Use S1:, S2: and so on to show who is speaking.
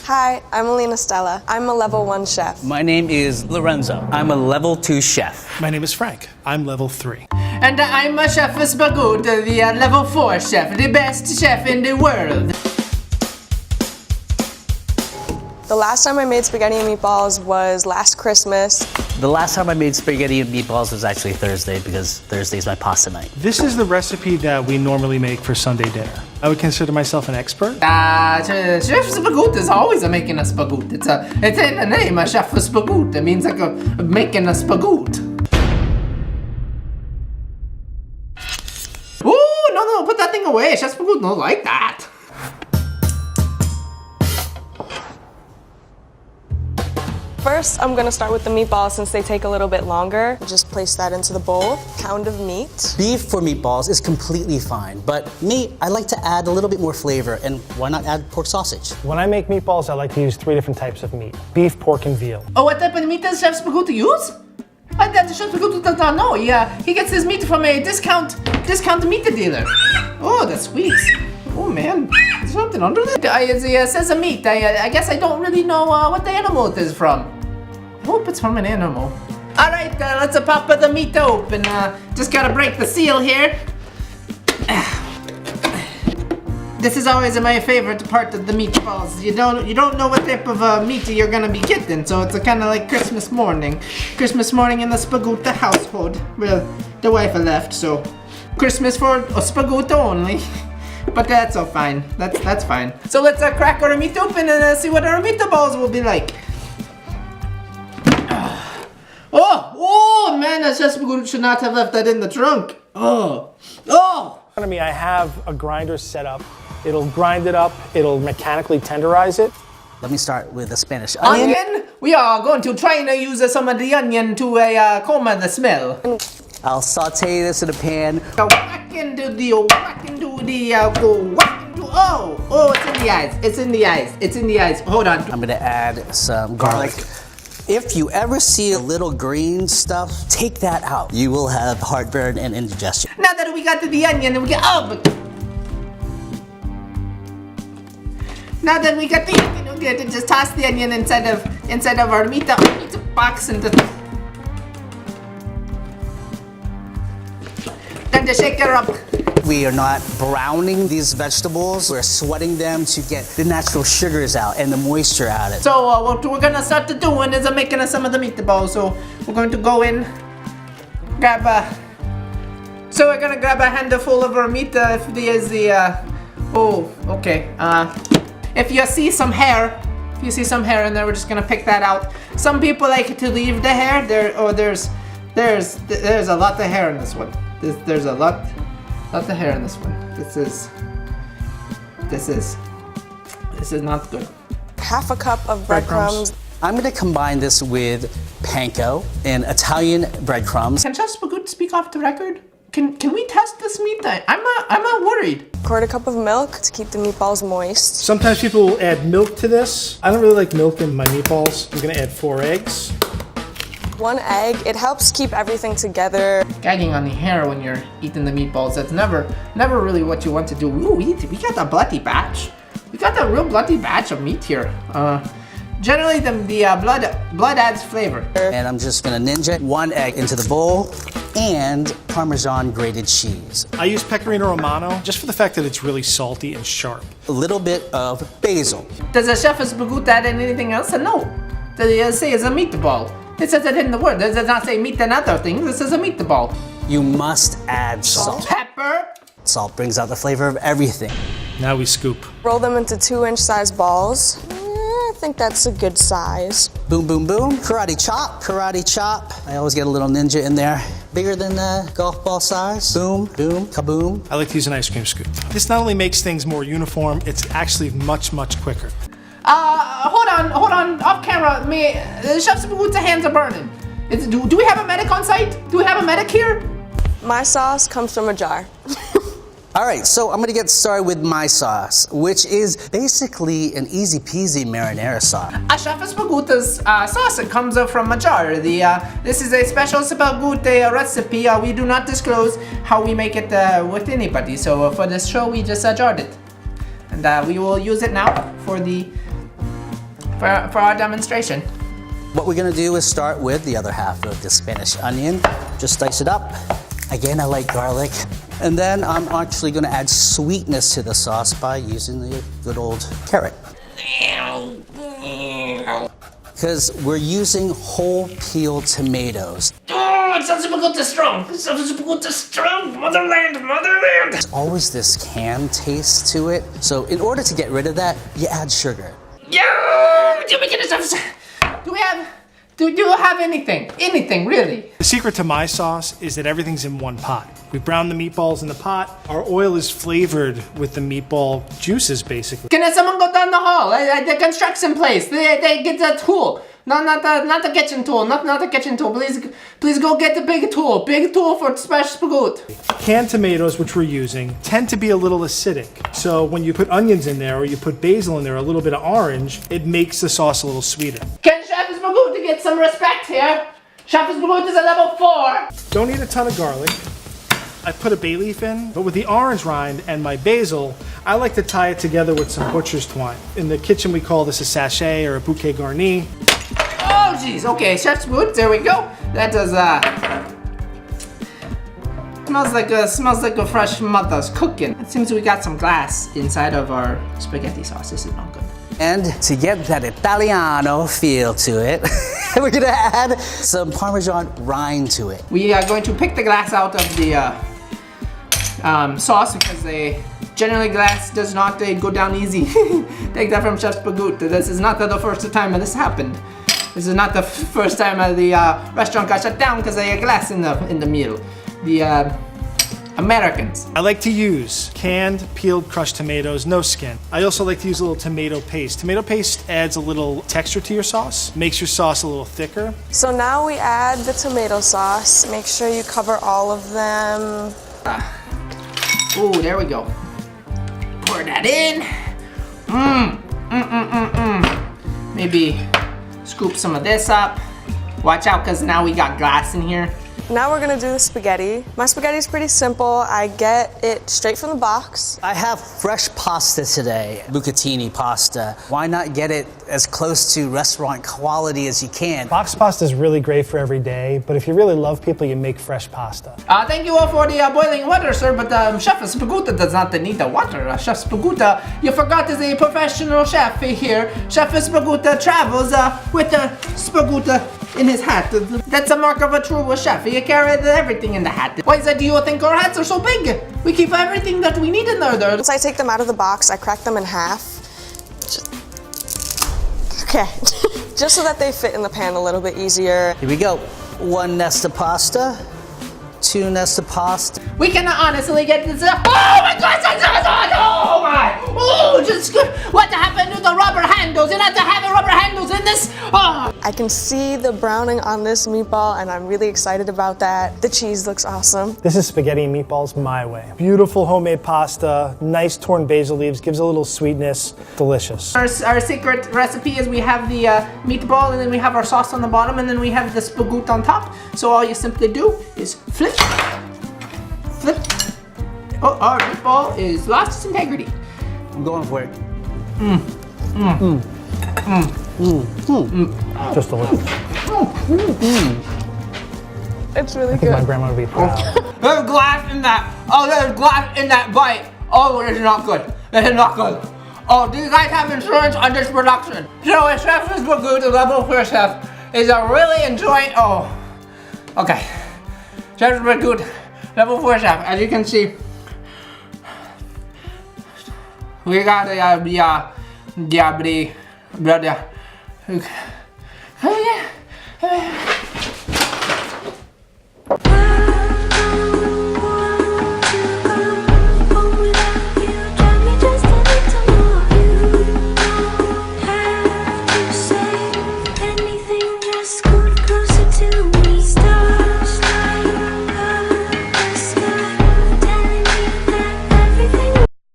S1: Hi, I'm Alina Stella. I'm a level 1 chef.
S2: My name is Lorenzo. I'm a level 2 chef.
S3: My name is Frank. I'm level 3.
S4: And I'm Chef Spagoot, the level 4 chef, the best chef in the world.
S1: The last time I made spaghetti and meatballs was last Christmas.
S2: The last time I made spaghetti and meatballs was actually Thursday because Thursday is my pasta night.
S3: This is the recipe that we normally make for Sunday dinner. I would consider myself an expert.
S4: Chef Spagoot is always making a spagoot. It's in the name, Chef Spagoot. It means like making a spagoot. Ooh, no, put that thing away. Chef Spagoot don't like that.
S1: First, I'm gonna start with the meatballs since they take a little bit longer. Just place that into the bowl. Pound of meat.
S2: Beef for meatballs is completely fine, but me, I like to add a little bit more flavor, and why not add pork sausage?
S5: When I make meatballs, I like to use 3 different types of meat: beef, pork, and veal.
S4: Oh, what type of meat does Chef Spagoot use? Chef Spagoot does not know. He gets his meat from a discount meat dealer. Oh, that's sweet. Oh man, there's something under there. It says a meat. I guess I don't really know what the animal it is from. I hope it's from an animal. All right, let's pop the meat open. Just gotta break the seal here. This is always my favorite part of the meatballs. You don't know what type of meat you're gonna be getting, so it's kind of like Christmas morning. Christmas morning in the Spagoot household. Well, the wife left, so Christmas for Spagoot only. But that's all fine. That's fine. So let's crack our meat open and see what our meatballs will be like. Oh man, that Chef Spagoot should not have left that in the trunk. Oh.
S5: In front of me, I have a grinder set up. It'll grind it up. It'll mechanically tenderize it.
S2: Let me start with the Spanish onion.
S4: Onion? We are going to try and use some of the onion to comb the smell.
S2: I'll saute this in a pan.
S4: Oh, it's in the eyes. Hold on.
S2: I'm gonna add some garlic. If you ever see a little green stuff, take that out. You will have heartburn and indigestion.
S4: Now that we got to the onion, now that we got the onion, we're going to just toss the onion inside of our meat box and then just shake it up.
S2: We are not browning these vegetables. We're sweating them to get the natural sugars out and the moisture out of it.
S4: So what we're gonna start doing is making some of the meatballs. So we're going to go in, grab a handful of our meat. If there's if you see some hair, in there, we're just gonna pick that out. Some people like to leave the hair there. Oh, there's a lot of hair in this one. There's a lot of hair in this one. This is not good.
S1: Half a cup of breadcrumbs.
S2: I'm gonna combine this with panko and Italian breadcrumbs.
S4: Can Chef Spagoot speak off the record? Can we test this meat? I'm not worried.
S1: 1/4 cup of milk to keep the meatballs moist.
S3: Sometimes people will add milk to this. I don't really like milk in my meatballs. I'm gonna add 4 eggs.
S1: 1 egg. It helps keep everything together.
S4: Gagging on the hair when you're eating the meatballs, that's never really what you want to do. Ooh, we got a bloody batch. We got a real bloody batch of meat here. Generally the blood adds flavor.
S2: And I'm just gonna ninja 1 egg into the bowl and Parmesan grated cheese.
S3: I use Pecorino Romano just for the fact that it's really salty and sharp.
S2: A little bit of basil.
S4: Does a Chef Spagoot add anything else? No. Does it say it's a meatball? It says it in the word. It does not say meat and other things. This is a meatball.
S2: You must add salt.
S4: Pepper.
S2: Salt brings out the flavor of everything.
S3: Now we scoop.
S1: Roll them into 2-inch size balls. I think that's a good size.
S2: Boom, boom, boom. Karate chop, karate chop. I always get a little ninja in there. Bigger than the golf ball size. Boom, boom, kaboom.
S3: I like to use an ice cream scoop. This not only makes things more uniform, it's actually much, much quicker.
S4: Hold on, off camera. Chef Spagoot's hands are burning. Do we have a medic on site? Do we have a medic here?
S1: My sauce comes from a jar.
S2: All right, so I'm gonna get started with my sauce, which is basically an easy peasy marinara sauce.
S4: Chef Spagoot's sauce comes from a jar. This is a special Spagoot recipe. We do not disclose how we make it with anybody. So for this show, we just jarred it. And we will use it now for the for our demonstration.
S2: What we're gonna do is start with the other half of the Spanish onion. Just dice it up. Again, I like garlic. And then I'm actually gonna add sweetness to the sauce by using the good old carrot. Because we're using whole peeled tomatoes.
S4: Oh, Chef Spagoot is strong. Chef Spagoot is strong. Motherland, motherland.
S2: There's always this canned taste to it. So in order to get rid of that, you add sugar.
S4: Do you have anything? Anything, really?
S5: The secret to my sauce is that everything's in one pot. We brown the meatballs in the pot. Our oil is flavored with the meatball juices, basically.
S4: Can someone go down the hall? The construction place. They get the tool. Not the kitchen tool. Not the kitchen tool. Please go get the big tool. Big tool for Chef Spagoot.
S5: Canned tomatoes, which we're using, tend to be a little acidic. So when you put onions in there or you put basil in there, a little bit of orange, it makes the sauce a little sweeter.
S4: Can Chef Spagoot to get some respect here? Chef Spagoot is a level 4.
S5: Don't need a ton of garlic. I put a bay leaf in, but with the orange rind and my basil, I like to tie it together with some butcher's twine. In the kitchen, we call this a sachet or a bouquet garni.
S4: Oh, jeez. Okay, Chef Spagoot, there we go. That does, smells like a fresh mother's cooking. It seems we got some glass inside of our spaghetti sauce. This is not good.
S2: And to get that Italiano feel to it, we're gonna add some Parmesan rind to it.
S4: We are going to pick the glass out of the sauce because generally glass does not go down easy. Take that from Chef Spagoot. This is not the first time this happened. This is not the first time the restaurant got shut down because they had glass in the meal. The Americans.
S5: I like to use canned, peeled, crushed tomatoes, no skin. I also like to use a little tomato paste. Tomato paste adds a little texture to your sauce, makes your sauce a little thicker.
S1: So now we add the tomato sauce. Make sure you cover all of them.
S4: Oh, there we go. Pour that in. Maybe scoop some of this up. Watch out, because now we got glass in here.
S1: Now we're gonna do the spaghetti. My spaghetti is pretty simple. I get it straight from the box.
S2: I have fresh pasta today, bucatini pasta. Why not get it as close to restaurant quality as you can?
S5: Box pasta is really great for every day, but if you really love people, you make fresh pasta.
S4: Thank you all for the boiling water, sir, but Chef Spagoot does not need the water. Chef Spagoot, you forgot is a professional chef here. Chef Spagoot travels with the Spagoot in his hat. That's a mark of a true chef. He carries everything in the hat. Why is that? Do you think our hats are so big? We keep everything that we need in there.
S1: Once I take them out of the box, I crack them in half. Okay, just so that they fit in the pan a little bit easier.
S2: Here we go. 1 nest of pasta, 2 nests of pasta.
S4: We cannot honestly get this. Oh my gosh! Oh my! Oh, just good. What happened to the rubber handles? You have to have rubber handles in this. Oh.
S1: I can see the browning on this meatball, and I'm really excited about that. The cheese looks awesome.
S5: This is spaghetti and meatballs my way. Beautiful homemade pasta, nice torn basil leaves, gives a little sweetness, delicious.
S4: Our secret recipe is we have the meatball, and then we have our sauce on the bottom, and then we have the spagoot on top. So all you simply do is flip. Oh, our meatball is lost its integrity.
S2: I'm going for it.
S5: Just delicious.
S1: It's really
S5: I think my
S1: good.
S5: grandma would be proud.
S4: There's glass in that. Oh, there's glass in that bite. Oh, this is not good. This is not good. Oh, do you guys have insurance on this production? So, a Chef Spagoot, the level 4 chef, is really enjoying. Oh, okay. Chef Spagoot, level 4 chef. As you can see, we got the